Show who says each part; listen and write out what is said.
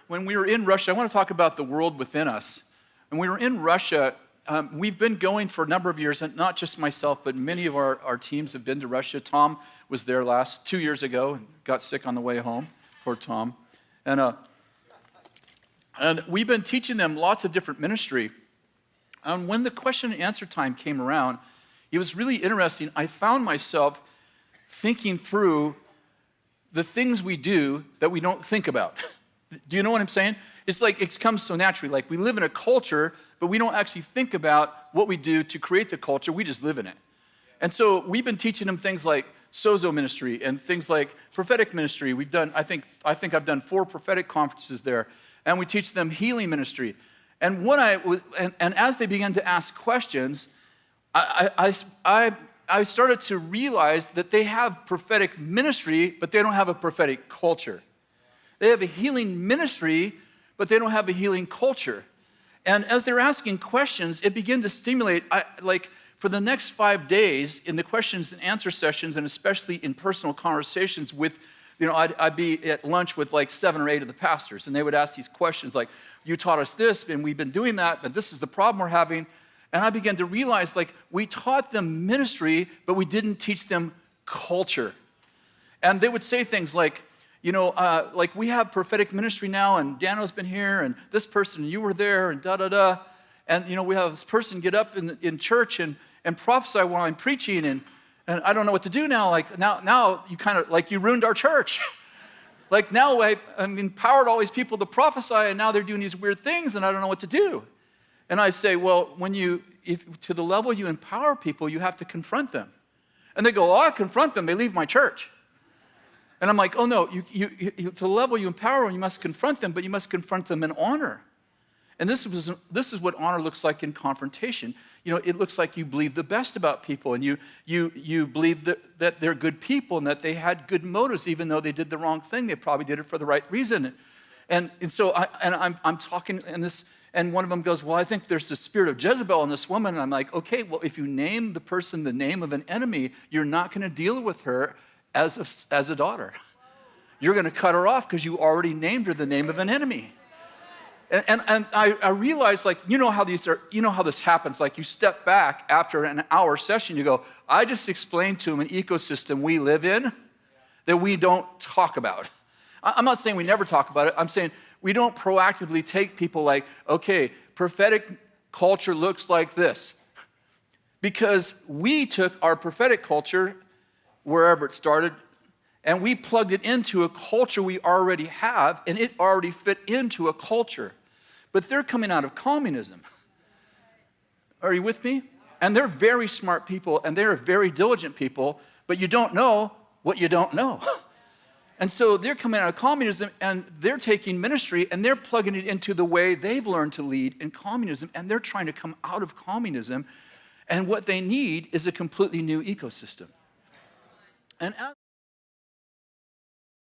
Speaker 1: When we were in Russia, I want to talk about the world within us. When we were in Russia, we've been going for a number of years, and not just myself, but many of our teams have been to Russia. Tom was there 2 years ago and got sick on the way home. Poor Tom. And we've been teaching them lots of different ministry. And when the question and answer time came around, it was really interesting. I found myself thinking through the things we do that we don't think about. Do you know what I'm saying? It's like it comes so naturally. Like we live in a culture, but we don't actually think about what we do to create the culture. We just live in it. And so we've been teaching them things like sozo ministry and things like prophetic ministry. We've done, I think I've done 4 prophetic conferences there, and we teach them healing ministry. And as they began to ask questions, I started to realize that they have prophetic ministry, but they don't have a prophetic culture. They have a healing ministry, but they don't have a healing culture. And as they're asking questions, it began to stimulate, for the next 5 days in the questions and answer sessions, and especially in personal conversations with, I'd be at lunch with like 7 or 8 of the pastors, and they would ask these questions like, you taught us this, and we've been doing that, but this is the problem we're having. And I began to realize, we taught them ministry, but we didn't teach them culture. And they would say things like, we have prophetic ministry now, and Daniel's been here, and this person, you were there, and da-da-da. And, we have this person get up in church and prophesy while I'm preaching, and I don't know what to do now. Now you kind of, you ruined our church. Now I've empowered all these people to prophesy, and now they're doing these weird things, and I don't know what to do. And I say, well, if to the level you empower people, you have to confront them. And they go, I confront them, they leave my church. And I'm like, oh no, you to the level you empower them, you must confront them, but you must confront them in honor. And this is what honor looks like in confrontation. It looks like you believe the best about people, and you believe that they're good people and that they had good motives, even though they did the wrong thing. They probably did it for the right reason. And so I'm talking, and one of them goes, well, I think there's the spirit of Jezebel in this woman. And I'm like, okay, well, if you name the person the name of an enemy, you're not going to deal with her as a daughter. You're going to cut her off because you already named her the name of an enemy. And I realized, how this happens. You step back after an hour session, you go, I just explained to them an ecosystem we live in that we don't talk about. I'm not saying we never talk about it. I'm saying we don't proactively take people okay, prophetic culture looks like this. Because we took our prophetic culture, wherever it started, and we plugged it into a culture we already have, and it already fit into a culture. But they're coming out of communism. Are you with me? And they're very smart people, and they're very diligent people, but you don't know what you don't know. And so they're coming out of communism, and they're taking ministry, and they're plugging it into the way they've learned to lead in communism, and they're trying to come out of communism, and what they need is a completely new ecosystem. And